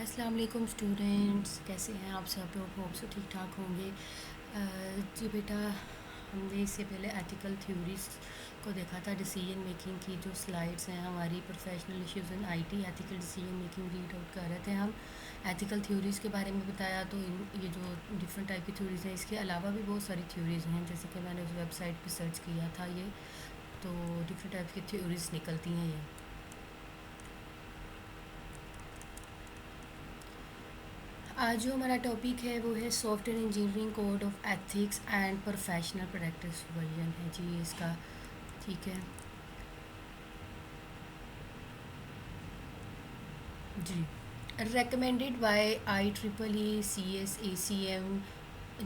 अस्सलाम वालेकुम स्टूडेंट्स, कैसे हैं आप सब लोग? होप सो ठीक ठाक होंगे। जी बेटा, हमने इससे पहले एथिकल थ्योरीज को देखा था। डिसीजन मेकिंग की जो स्लाइड्स हैं हमारी professional issues in IT ethical decision making read out कर रहे थे हम। एथिकल थ्योरीज़ के बारे में बताया। तो ये जो डिफरेंट टाइप की थ्योरीज़ हैं, इसके अलावा भी बहुत सारी थ्योरीज़ हैं, जैसे कि मैंने उस वेबसाइट पर सर्च किया था। ये तो डिफरेंट टाइप की थ्योरीज़ निकलती हैं ये। आज जो हमारा टॉपिक है वो है software engineering code of ethics and professional practice version है जी इसका। ठीक है जी। recommended by IEEE CSACM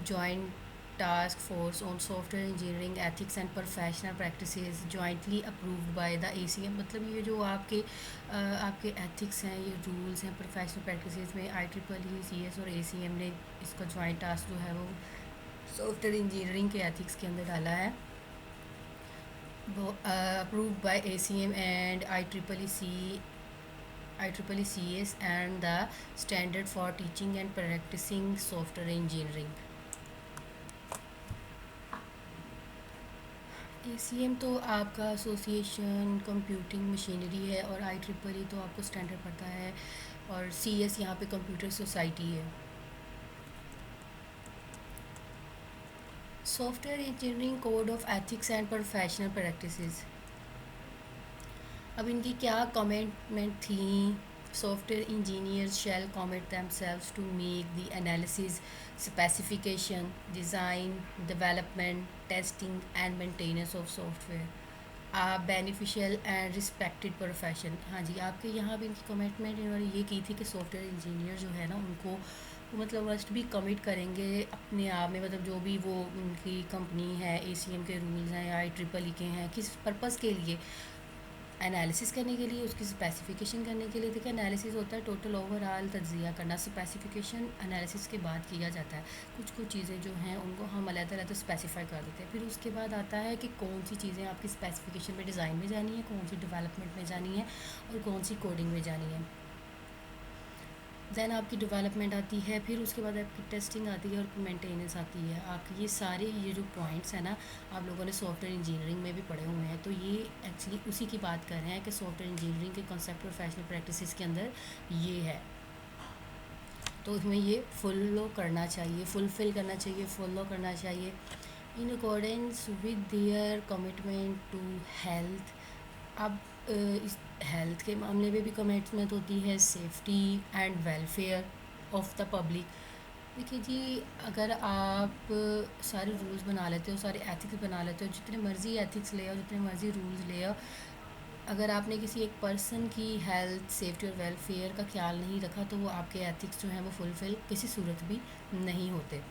Joint Task Force on Software Engineering Ethics and Professional Practices jointly approved by the ACM। मतलब ये जो आपके एथिक्स हैं, ये रूल्स हैं प्रोफेशनल प्रैक्टिसेस में, IEEE CS और ACM ने इसका जॉइंट टास्क जो है वो सॉफ्टवेयर इंजीनियरिंग के एथिक्स के अंदर डाला है। वो approved by ACM and IEEE CS and the Standard for Teaching and Practicing Software Engineering। ACM तो आपका एसोसिएशन कंप्यूटिंग मशीनरी है और IEEE तो आपको स्टैंडर्ड पड़ता है, और CS यहाँ पे कंप्यूटर सोसाइटी है। Software engineering code of ethics and professional practices. अब इनकी क्या कमेंटमेंट थी? Software engineers shall commit themselves to make the analysis, specification, design, development, testing and maintenance of software a beneficial and respected profession। हाँ जी, आपके यहाँ भी इनकी commitment इन्होंने ये की थी कि सॉफ्टवेयर इंजीनियर जो है ना, उनको मतलब मस्ट भी कमिट करेंगे अपने आप में, मतलब जो भी वो उनकी कंपनी है, ACM के रूल्स हैं या IEEE के हैं, किस पर्पज़ के लिए? एनालिसिस करने के लिए, उसकी स्पेसिफिकेशन करने के लिए। देखिए, एनालिसिस होता है टोटल ओवरऑल तज्जिया करना, स्पेसिफिकेशन एनालिसिस के बाद किया जाता है। कुछ कुछ चीज़ें जो हैं उनको हम अलग-अलग स्पेसिफाई कर देते हैं। फिर उसके बाद आता है कि कौन सी चीज़ें आपकी स्पेसिफिकेशन में, डिज़ाइन में जानी है, कौन सी डेवलपमेंट में जानी है और कौन सी कोडिंग में जानी है। दैन आपकी डेवलपमेंट आती है, फिर उसके बाद आपकी टेस्टिंग आती है और मेंटेनेंस आती है। आपकी ये जो पॉइंट्स हैं ना, आप लोगों ने सॉफ्टवेयर इंजीनियरिंग में भी पढ़े हुए हैं, तो ये एक्चुअली उसी की बात कर रहे हैं कि सॉफ्टवेयर इंजीनियरिंग के कॉन्सेप्ट प्रोफेशनल प्रैक्टिसेस के अंदर ये है। तो इसमें ये फॉलो करना चाहिए, फुलफ़िल करना चाहिए, फॉलो करना चाहिए in accordance with their commitment to health. अब इस हेल्थ के मामले में भी कमिटमेंट होती है, safety and welfare of the public. देखिए जी, अगर आप सारे रूल्स बना लेते हो, सारे एथिक्स बना लेते हो, जितने मर्ज़ी एथिक्स ले आओ, जितने मर्ज़ी रूल्स ले आओ, अगर आपने किसी एक पर्सन की हेल्थ, सेफ्टी और वेलफेयर का ख्याल नहीं रखा, तो वो आपके एथिक्स जो हैं वो फुलफ़िल किसी सूरत भी नहीं होते।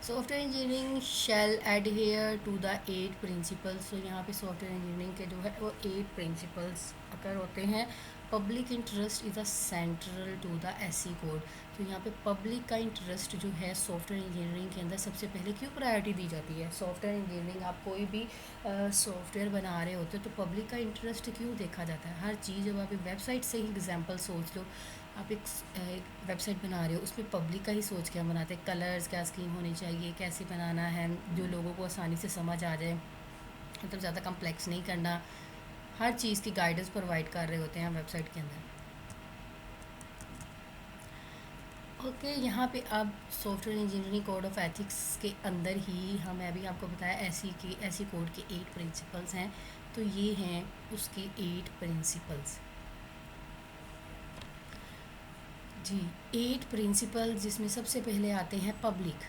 Software engineering shall adhere to the 8 principles. तो यहाँ पे सॉफ्टवेयर इंजीनियरिंग के जो है वो 8 प्रिंसिपल्स अगर होते हैं। Public interest is a central to the SC code. तो यहाँ पे पब्लिक का इंटरेस्ट जो है सॉफ्टवेयर इंजीनियरिंग के अंदर सबसे पहले क्यों प्रायोरिटी दी जाती है? सॉफ्टवेयर इंजीनियरिंग, आप कोई भी सॉफ्टवेयर बना रहे होते हो तो पब्लिक का इंटरेस्ट क्यों देखा जाता है? हर चीज़, जब आप एक वेबसाइट से ही एग्जांपल सोच लो, आप एक वेबसाइट बना रहे हो, उसमें पब्लिक का ही सोच के हम बनाते हैं। कलर्स क्या स्कीम होनी चाहिए, कैसे बनाना है जो लोगों को आसानी से समझ आ जाए, मतलब ज़्यादा कम्प्लेक्स नहीं करना। हर चीज़ की गाइडेंस प्रोवाइड कर रहे होते हैं हम वेबसाइट के अंदर। ओके, यहाँ पे अब software engineering code of ethics के अंदर ही मैं अभी आपको बताया ऐसी कोड के 8 प्रिंसिपल्स हैं। तो ये हैं उसके 8 प्रिंसिपल्स जी। 8 प्रिंसिपल, जिसमें सबसे पहले आते हैं public.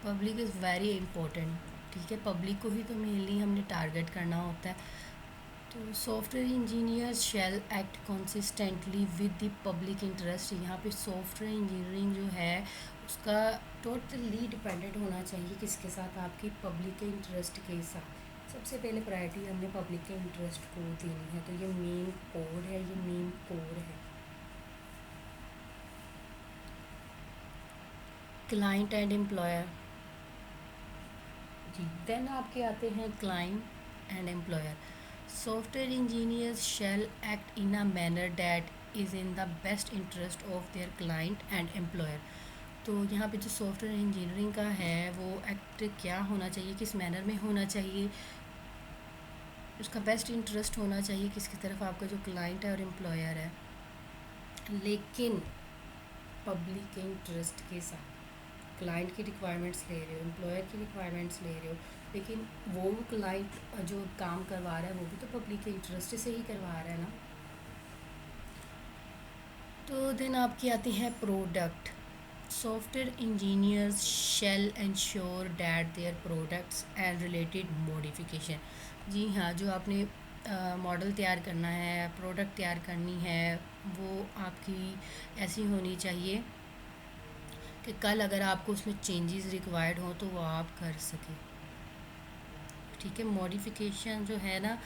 Public is very important. ठीक है, पब्लिक को ही तो मेनली हमने टारगेट करना होता है। तो software engineers shall act consistently with the public interest. यहाँ पे सॉफ्टवेयर इंजीनियरिंग जो है उसका टोटली डिपेंडेंट होना चाहिए किसके साथ? आपकी पब्लिक के इंटरेस्ट के साथ। सबसे पहले प्रायोरिटी हमने पब्लिक के इंटरेस्ट को देनी है। तो ये मेन कोड है, ये मेन कोड है। क्लाइंट एंड एम्प्लॉयर जी। देन आपके आते हैं client and employer. Software engineers shall act in a manner that is in the best interest of their client and employer. तो यहाँ पे जो सॉफ्टवेयर इंजीनियरिंग का है वो एक्ट क्या होना चाहिए, किस मैनर में होना चाहिए, उसका बेस्ट इंटरेस्ट होना चाहिए किसकी तरफ, आपका जो क्लाइंट है और एम्प्लॉयर है, लेकिन पब्लिक के इंटरेस्ट के साथ। क्लाइंट की रिक्वायरमेंट्स ले रहे हो, एम्प्लॉयर की रिक्वायरमेंट्स ले रहे हो, लेकिन वो क्लाइंट जो काम करवा रहा है वो भी तो पब्लिक के इंटरेस्ट से ही करवा रहा है ना। तो देन आपकी आती है product. Software engineers shall ensure that their products and related modification. जी हाँ, जो आपने मॉडल तैयार करना है, प्रोडक्ट तैयार करनी है, वो आपकी ऐसी होनी चाहिए कि कल अगर आपको उसमें चेंजेस रिक्वायर्ड हो तो वो आप कर सकें। ठीक है, मॉडिफिकेशन जो है ना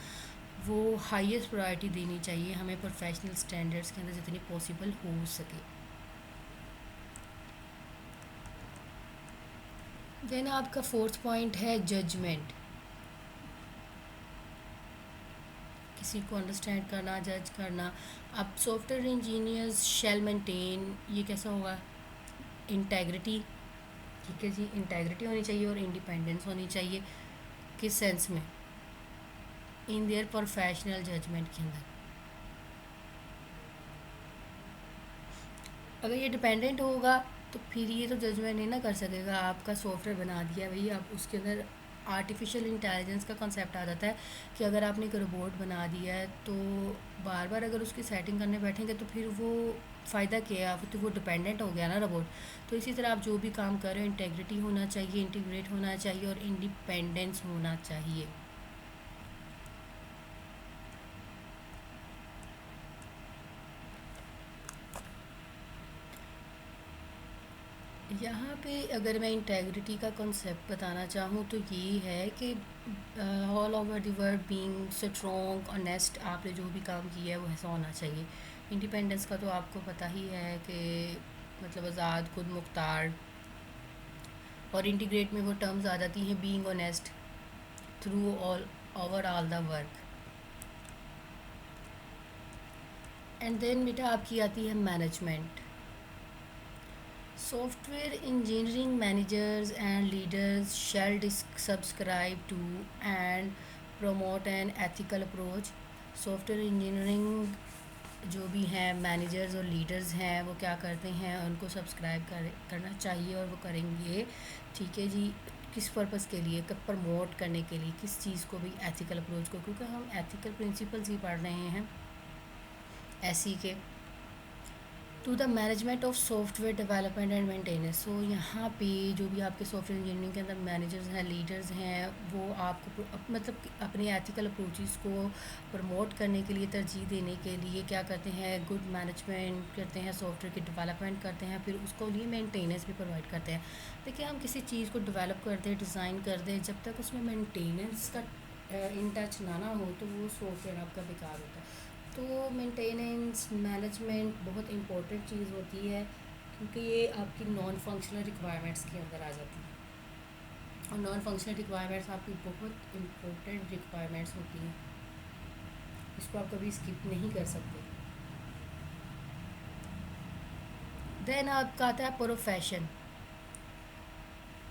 वो हाईएस्ट प्रायोरिटी देनी चाहिए हमें प्रोफेशनल स्टैंडर्ड्स के अंदर जितनी पॉसिबल हो सके। देन आपका फोर्थ पॉइंट है जजमेंट। किसी को अंडरस्टैंड करना, जज करना। अब सॉफ्टवेयर इंजीनियर्स शेल मेंटेन, ये कैसा होगा, इंटेग्रिटी। ठीक है जी, इंटेग्रिटी होनी चाहिए और इंडिपेंडेंस होनी चाहिए। किस सेंस में, इन देयर प्रोफेशनल जजमेंट के अंदर। अगर ये डिपेंडेंट होगा तो फिर ये तो जजमेंट नहीं ना कर सकेगा। आपका सॉफ्टवेयर बना दिया भाई, आप उसके अंदर आर्टिफिशियल इंटेलिजेंस का कंसेप्ट आ जाता है कि अगर आपने एक रोबोट बना दिया है तो बार बार अगर उसकी सेटिंग करने बैठेंगे तो फिर वो फ़ायदा क्या है, तो वो डिपेंडेंट हो गया ना रोबोट। तो इसी तरह आप जो भी काम कर रहे हो, इंटेग्रिटी होना चाहिए, इंटीग्रेट होना चाहिए और इंडिपेंडेंस होना चाहिए। यहाँ पे अगर मैं इंटेग्रिटी का कॉन्सेप्ट बताना चाहूँ तो ये है कि all over the world being strong honest, आपने जो भी काम किया है वो ऐसा होना चाहिए। इंडिपेंडेंस का तो आपको पता ही है कि मतलब आज़ाद, खुद मुख्तार। और इंटीग्रेट में वो टर्म्स आ जाती हैं, being honest through all over all the work. And then बेटा आपकी आती है management. Software engineering managers and leaders shall subscribe to and promote an ethical approach. Software engineering जो भी हैं मैनेजर्स और लीडर्स हैं वो क्या करते हैं, उनको सब्सक्राइब करना चाहिए और वो करेंगे। ठीक है जी, किस पर्पज़ के लिए, कब प्रमोट करने के लिए, किस चीज़ को भी, एथिकल अप्रोच को, क्योंकि हम एथिकल प्रिंसिपल्स ही पढ़ रहे हैं ऐसी के। To the management of software development and maintenance. So यहाँ पे जो भी आपके सॉफ्टवेयर इंजीनियरिंग के अंदर मैनेजर्स हैं, लीडर्स हैं, वो आपको मतलब अपने एथिकल अप्रोचेस को प्रमोट करने के लिए, तरजीह देने के लिए क्या करते हैं, गुड मैनेजमेंट करते हैं, सॉफ्टवेयर की डेवलपमेंट करते हैं, फिर उसको लिए मेंटेनेंस भी प्रोवाइड करते हैं। देखिए, हम किसी चीज़ को डेवलप करते हैं, डिज़ाइन करते हैं, जब तक उसमें मेंटेनेंस का इन टच ना हो तो वो सॉफ्टवेयर आपका बेकार होता है। तो मेंटेनेंस मैनेजमेंट बहुत इम्पोर्टेंट चीज़ होती है, क्योंकि ये आपकी नॉन फंक्शनल रिक्वायरमेंट्स के अंदर आ जाती है। और नॉन फंक्शनल रिक्वायरमेंट्स आपकी बहुत इम्पोर्टेंट रिक्वायरमेंट्स होती हैं, इसको आप कभी स्किप नहीं कर सकते। देन आपका आता है profession.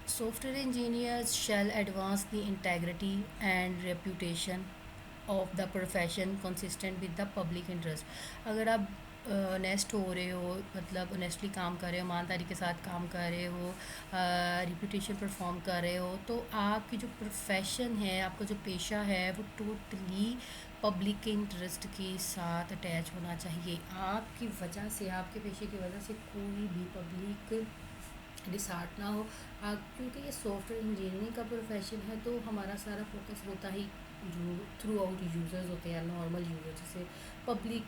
Software engineers shall advance the integrity and reputation of the profession consistent with the public interest. अगर आप ऑनेस्ट हो रहे हो, मतलब ऑनेस्टली काम कर रहे हो, ईमानदारी के साथ काम कर रहे हो, रिपूटेशन परफॉर्म कर रहे हो, तो आपकी जो प्रोफेशन है, आपका जो पेशा है वो टोटली पब्लिक के इंटरेस्ट के साथ अटैच होना चाहिए। आपकी वजह से, आपके पेशे की वजह से कोई भी पब्लिक डिसार्ट ना हो। क्योंकि ये सॉफ्टवेयर इंजीनियरिंग का प्रोफेशन है तो हमारा सारा फोकस होता ही जो थ्रू आउट यूज़र्स होते हैं, नॉर्मल यूज़र जिसे पब्लिक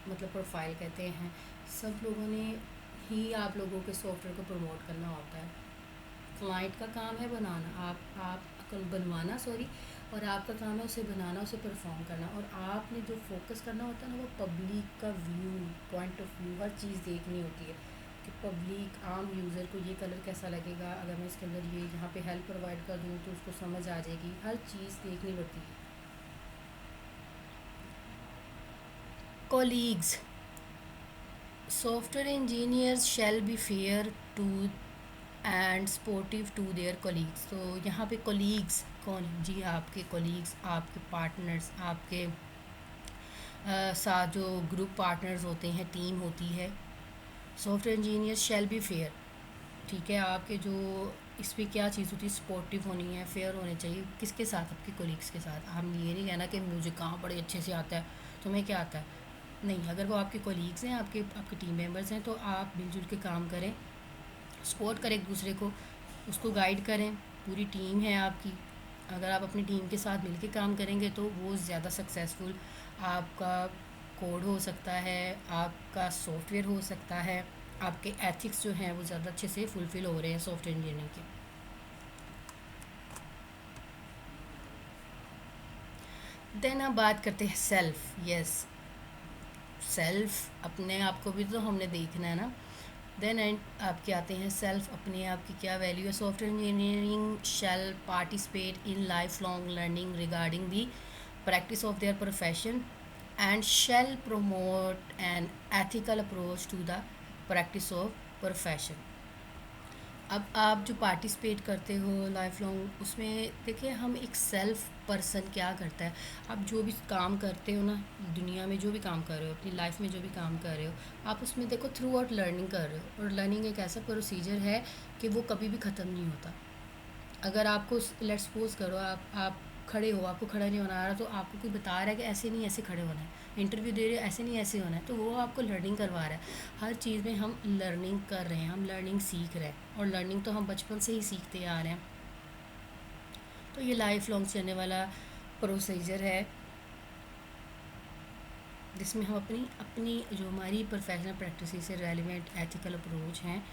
मतलब प्रोफाइल कहते हैं, सब लोगों ने ही आप लोगों के सॉफ्टवेयर को प्रमोट करना होता है। क्लाइंट का काम है बनाना, आप बनवाना सॉरी, और आपका काम है उसे बनाना, उसे परफॉर्म करना, और आपने जो फोकस करना होता है ना वो पब्लिक का व्यू, पॉइंट ऑफ व्यू, हर चीज़ देखनी होती है कि पब्लिक आम यूज़र को ये कलर कैसा लगेगा, अगर मैं इसके अंदर ये यहाँ पे हेल्प प्रोवाइड कर दूँ तो उसको समझ आ जाएगी, हर चीज़ देखनी पड़ती है। Colleagues, software engineers shall be fair to and supportive to their colleagues. तो यहाँ पे कोलीग्स कौन है जी? आपके कोलीग्स, आपके पार्टनर्स, आपके साथ जो ग्रुप पार्टनर्स होते हैं, टीम होती है। Software engineer shell be fair, ठीक है। आपके जो इस पर क्या चीज़ होती है, सपोर्टिव होनी है, फेयर होने चाहिए। किसके साथ? आपके कोलीग्स के साथ। हम ये नहीं कहना कि मुझे काम बड़े अच्छे से आता है, तुम्हें क्या आता है, नहीं। अगर वो आपके कोलीग्स हैं, आपके आपके टीम मेंबर्स हैं, तो आप मिलजुल के काम करें, सपोर्ट करें एक दूसरे को, उसको गाइड करें। पूरी टीम है आपकी, अगर आप अपनी टीम के साथ मिलके काम करेंगे तो वो ज़्यादा सक्सेसफुल आपका कोड हो सकता है, आपका सॉफ्टवेयर हो सकता है, आपके एथिक्स जो हैं वो ज़्यादा अच्छे से फुलफ़िल हो रहे हैं सॉफ्टवेयर इंजीनियरिंग के। देन हम बात करते हैं सेल्फ। यस, सेल्फ अपने आप को भी तो हमने देखना है ना। देन एंड आपके आते हैं सेल्फ, अपने आप की क्या वैल्यू है। Software engineering shall participate in life long learning regarding the practice of their profession and shall promote an ethical approach to the practice of profession। अब आप जो पार्टिसिपेट करते हो लाइफ लॉन्ग, उसमें देखिए हम एक सेल्फ पर्सन क्या करता है। आप जो भी काम करते हो ना दुनिया में, जो भी काम कर रहे हो अपनी लाइफ में, जो भी काम कर रहे हो, आप उसमें देखो थ्रू आउट लर्निंग कर रहे हो। और लर्निंग एक ऐसा प्रोसीजर है कि वो कभी भी ख़त्म नहीं होता। अगर आपको लेट सपोज करो आप खड़े हो, आपको खड़ा नहीं होना आ रहा, तो आपको कोई बता रहा है कि ऐसे नहीं ऐसे खड़े होना है, इंटरव्यू दे रहे हो ऐसे नहीं ऐसे होना है, तो वो आपको लर्निंग करवा रहा है। हर चीज़ में हम लर्निंग कर रहे हैं, हम लर्निंग सीख रहे हैं, और लर्निंग तो हम बचपन से ही सीखते आ रहे हैं। तो ये लाइफ लॉन्ग चलने वाला प्रोसीजर है, जिसमें हम अपनी अपनी जो हमारी प्रोफेशनल प्रैक्टिस से रेलिवेंट एथिकल अप्रोच हैं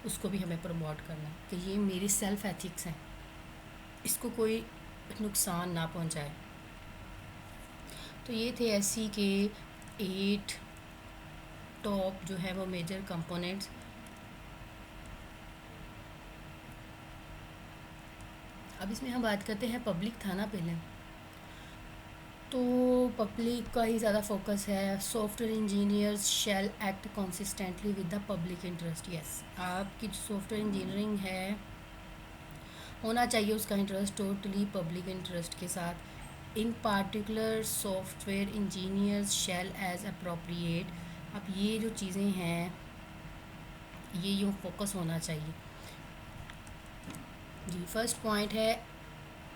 उसको भी हमें प्रमोट करना है कि ये मेरी सेल्फ एथिक्स हैं, इसको कोई नुकसान ना पहुंचाए। तो ये थे एससी के 8 टॉप जो है वो मेजर कंपोनेंट्स। अब इसमें हम बात करते हैं, पब्लिक था ना पहले, तो पब्लिक का ही ज़्यादा फोकस है। Software engineers shall act consistently with the public interest. Yes, आपकी जो सॉफ्टवेयर इंजीनियरिंग है होना चाहिए उसका इंटरेस्ट टोटली पब्लिक इंटरेस्ट के साथ। इन पार्टिकुलर सॉफ्टवेयर इंजीनियर्स शैल एज अप्रोप्रिएट। अब ये जो चीज़ें हैं ये यूँ फोकस होना चाहिए जी। फर्स्ट पॉइंट है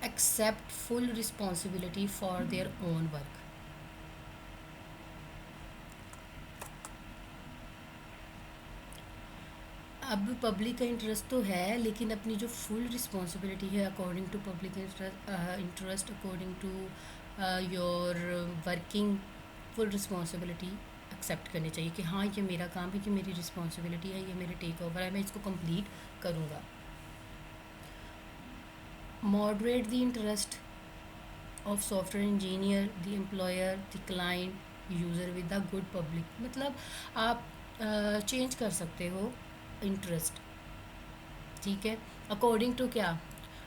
accept full responsibility for their own work. अब पब्लिक का इंटरेस्ट तो है, लेकिन अपनी जो फुल रिस्पॉन्सिबिलिटी है according to public interest according to your working, full responsibility accept करनी चाहिए कि हाँ ये मेरा काम है, ये मेरी रिस्पॉन्सिबिलिटी है, ये मेरे टेक ओवर है, मैं इसको कंप्लीट करूँगा। Moderate the interest of software engineer, the employer, the client, user with the good public. मतलब आप चेंज कर सकते हो इंटरेस्ट, ठीक है, अकॉर्डिंग टू क्या,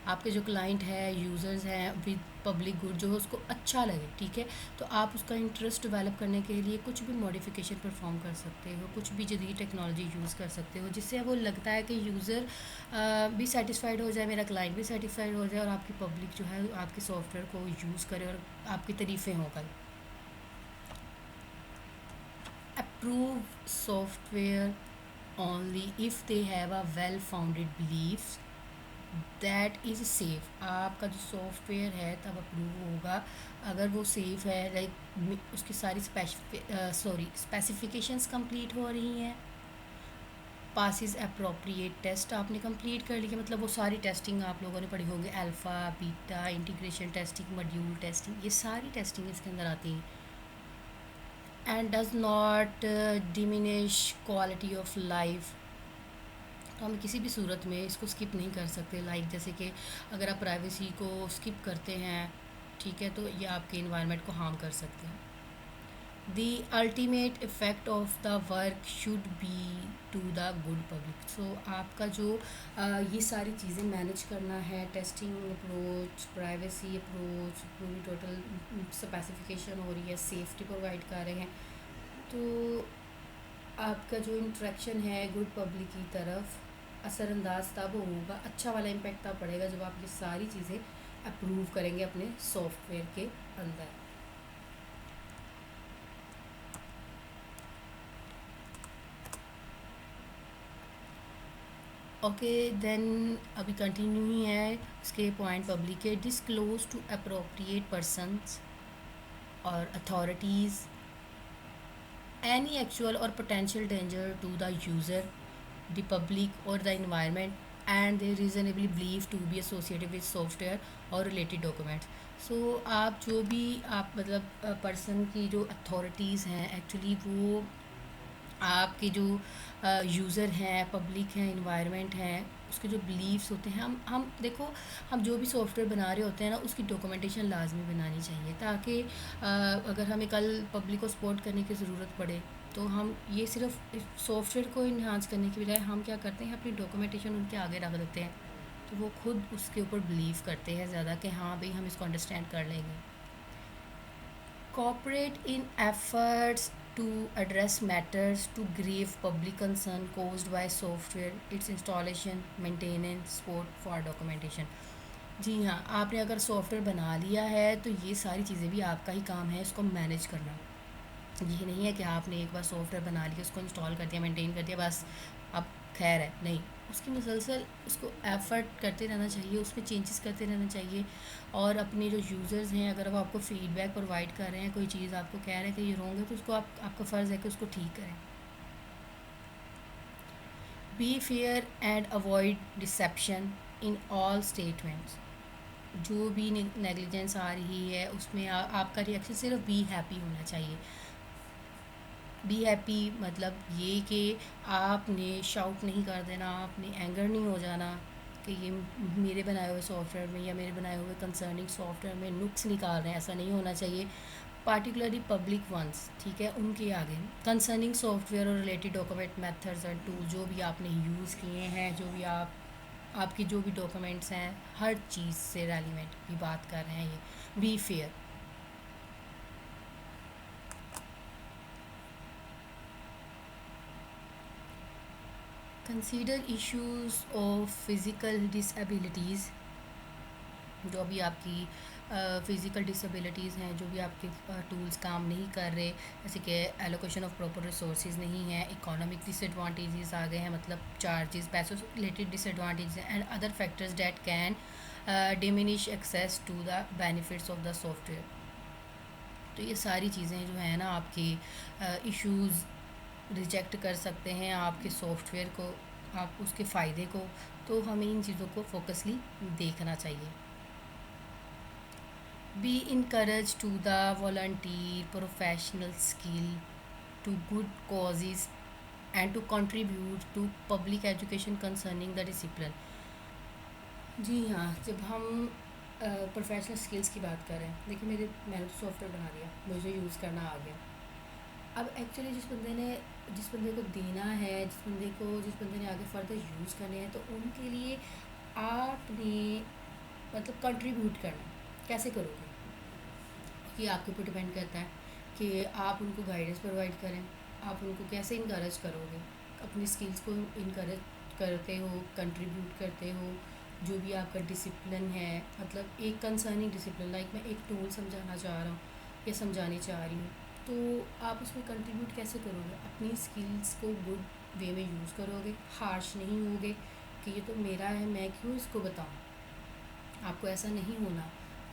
आपके जो क्लाइंट है, यूज़र्स हैं, विद पब्लिक गुड जो है उसको अच्छा लगे, ठीक है। तो आप उसका इंटरेस्ट डेवलप करने के लिए कुछ भी मॉडिफिकेशन परफॉर्म कर सकते हो, कुछ भी जदीद टेक्नोलॉजी यूज़ कर सकते हो, जिससे वो लगता है कि यूज़र भी सेटिस्फाइड हो जाए, मेरा क्लाइंट भी सेटिस्फाइड हो जाए, और आपकी पब्लिक जो है आपके सॉफ्टवेयर को यूज़ करे और आपकी तारीफ़ें हों कल। Approve software only if they have a well founded beliefs that is safe. आपका जो सॉफ्टवेयर है तब अप्रूव होगा अगर वो सेफ़ है, लाइक उसकी सारी स्पेसिफिकेशंस कंप्लीट हो रही हैं, पासिस अप्रोप्रिएट टेस्ट आपने कंप्लीट कर लिया, मतलब वो सारी टेस्टिंग आप लोगों ने पढ़ी होंगी, alpha beta, integration testing, module testing, ये सारी टेस्टिंग इसके अंदर आती हैं। And does not diminish quality of life. तो हम किसी भी सूरत में इसको स्किप नहीं कर सकते, लाइक जैसे कि अगर आप प्राइवेसी को स्किप करते हैं, ठीक है, तो ये आपके इन्वायरमेंट को हार्म कर सकते हैं। The ultimate effect of the work should be to the good public. So आपका जो ये सारी चीज़ें मैनेज करना है, टेस्टिंग अप्रोच, प्राइवेसी अप्रोच, पूरी टोटल स्पेसिफिकेशन हो रही है, सेफ्टी प्रोवाइड कर रहे हैं, तो आपका जो इंट्रैक्शन है गुड पब्लिक की तरफ असरअंदाज तब होगा, अच्छा वाला इम्पैक्ट तब पड़ेगा जब आप ये सारी चीज़ें अप्रूव करेंगे अपने सॉफ्टवेयर के अंदर। ओके देन अभी कंटिन्यू ही है इसके पॉइंट पब्लिक के। डिस्क्लोज टू अप्रोप्रिएट पर्सनस और authorities any actual or potential danger to the user, the public or the environment and they reasonably believe to be associated with software और related documents। सो आप जो भी आप मतलब person की जो अथॉरिटीज़ हैं एक्चुअली वो आपके जो यूज़र हैं, पब्लिक हैं, इन्वायरमेंट हैं, उसके जो बिलीव्स होते हैं, हम देखो हम जो भी सॉफ्टवेयर बना रहे होते हैं ना उसकी डॉक्यूमेंटेशन लाजमी बनानी चाहिए ताकि अगर हमें कल पब्लिक को सपोर्ट करने की ज़रूरत पड़े तो हम ये सिर्फ सॉफ्टवेयर को इन्हांस करने की बजाय हम क्या करते हैं अपनी डॉक्यूमेंटेशन उनके आगे रख देते हैं, तो वो खुद उसके ऊपर बिलीव करते हैं ज़्यादा कि हाँ भाई हम इसको अंडरस्टैंड कर लेंगे। cooperate in efforts to address matters to grave public concern caused by software, its installation, maintenance, support for documentation। जी हाँ, आपने अगर सॉफ्टवेयर बना लिया है तो ये सारी चीज़ें भी आपका ही काम है इसको मैनेज करना। ये नहीं है कि आपने एक बार सॉफ्टवेयर बना लिया, उसको इंस्टॉल कर दिया, मेंटेन कर दिया, बस अब खैर है, नहीं, उसकी मुसलसल उसको एफ़र्ट करते रहना चाहिए, उसमें चेंजेस करते रहना चाहिए। और अपने जो यूज़र्स हैं अगर वो आपको फ़ीडबैक प्रोवाइड कर रहे हैं, कोई चीज़ आपको कह रहे हैं कि ये रॉन्ग है, तो उसको आपका फ़र्ज़ है कि उसको ठीक करें। Be fair and avoid deception in all statements. जो भी नेग्लिजेंस आ रही है उसमें आपका रिएक्शन सिर्फ बी हैप्पी होना चाहिए। बी हैप्पी मतलब ये कि आपने शाउट नहीं कर देना, आपने एंगर नहीं हो जाना कि ये मेरे बनाए हुए सॉफ्टवेयर में या मेरे बनाए हुए कंसर्निंग सॉफ्टवेयर में नुक्स निकाल रहे हैं, ऐसा नहीं होना चाहिए। पार्टिकुलरली पब्लिक वंस, ठीक है, उनके आगे कंसर्निंग सॉफ्टवेयर और related document methods and tool जो भी आपने यूज़ किए हैं, जो भी आपकी जो भी डॉक्यूमेंट्स हैं, हर चीज़ से रेलिवेंट की बात कर रहे हैं ये। Be fair. Consider issues of physical disabilities. जो भी आपकी फ़िज़िकल डिसेबिलिटीज़ हैं, जो भी आपके टूल्स काम नहीं कर रहे, जैसे कि एलोकेशन ऑफ प्रॉपर रिसोर्सेज नहीं है, इकोनॉमिक डिसएडवांटेजेस आ गए हैं, मतलब चार्जेस, पैसों से related disadvantage and other factors that can diminish access to the benefits of the software. तो ये सारी चीज़ें जो है ना आपकी इश्यूज़ रिजेक्ट कर सकते हैं आपके सॉफ्टवेयर को, आप उसके फ़ायदे को, तो हमें इन चीज़ों को फोकसली देखना चाहिए। Be encourage to the volunteer professional skill to good causes and to contribute to public education concerning the discipline. जी हाँ, जब हम प्रोफेशनल स्किल्स की बात कर रहे हैं, देखिए मैंने तो सॉफ्टवेयर बना लिया, मुझे यूज़ करना आ गया। अब एक्चुअली जिस बंदे को देना है, जिस बंदे ने आगे फर्दर यूज़ करने हैं, तो उनके लिए आपने मतलब कंट्रीब्यूट करना कैसे करोगे कि आपके ऊपर डिपेंड करता है कि आप उनको गाइडेंस प्रोवाइड करें, आप उनको कैसे इनकरेज करोगे, अपनी स्किल्स को इनकरेज करते हो, कंट्रीब्यूट करते हो। जो भी आपका डिसिप्लिन है, मतलब एक कंसर्निंग डिसिप्लिन, लाइक मैं एक टूल समझाना चाह रहा हूँ या समझानी चाह रही हूँ, तो आप उसमें कंट्रीब्यूट कैसे करोगे, अपनी स्किल्स को गुड वे में यूज़ करोगे, हार्श नहीं होगे कि ये तो मेरा है मैं क्यों इसको बताऊँ। आपको ऐसा नहीं होना,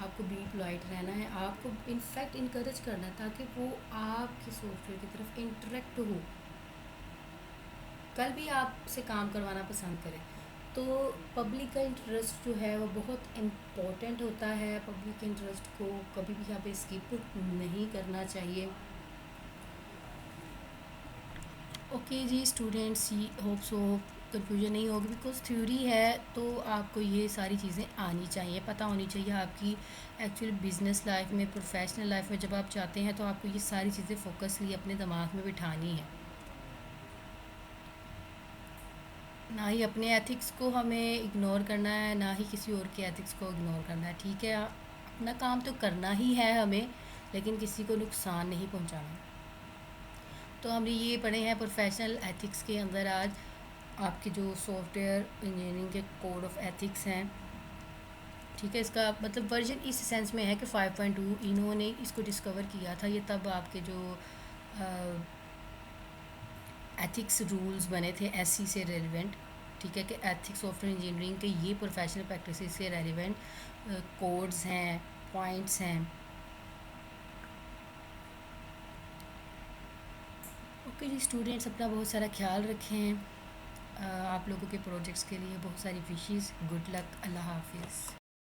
आपको बी पोलाइट रहना है, आपको इनफैक्ट इनकरेज करना है ताकि वो आपके सॉफ्टवेयर की तरफ इंटरेक्ट हो, कल भी आपसे काम करवाना पसंद करें। तो पब्लिक का इंटरेस्ट जो है वो बहुत इम्पोर्टेंट होता है, पब्लिक इंटरेस्ट को कभी भी यहाँ पे स्किप नहीं करना चाहिए। ओके जी स्टूडेंट्स, होप सो कन्फ्यूजन नहीं होगी, बिकॉज थ्योरी है तो आपको ये सारी चीज़ें आनी चाहिए, पता होनी चाहिए। आपकी एक्चुअल बिजनेस लाइफ में, प्रोफेशनल लाइफ में जब आप चाहते हैं तो आपको ये सारी चीज़ें फोकसली अपने दिमाग में बिठानी है। ना ही अपने एथिक्स को हमें इग्नोर करना है, ना ही किसी और के एथिक्स को इग्नोर करना है, ठीक है। अपना काम तो करना ही है हमें, लेकिन किसी को नुकसान नहीं पहुंचाना। तो हमने ये पढ़े हैं प्रोफेशनल एथिक्स के अंदर आज आपके जो सॉफ्टवेयर इंजीनियरिंग के कोड ऑफ एथिक्स हैं, ठीक है। इसका मतलब वर्जन इस सेंस में है कि 5.2 इन्होंने इसको डिस्कवर किया था, ये तब आपके जो एथिक्स रूल्स बने थे एससी से रेलिवेंट, ठीक है, कि एथिक्स सॉफ्टवेयर इंजीनियरिंग के ये प्रोफेशनल प्रैक्टिस से रेलिवेंट कोड्स हैं, पॉइंट्स हैं। ओके जी स्टूडेंट्स, अपना बहुत सारा ख्याल रखें। आप लोगों के प्रोजेक्ट्स के लिए बहुत सारी विशेज़, गुड लक, अल्लाह हाफिज़।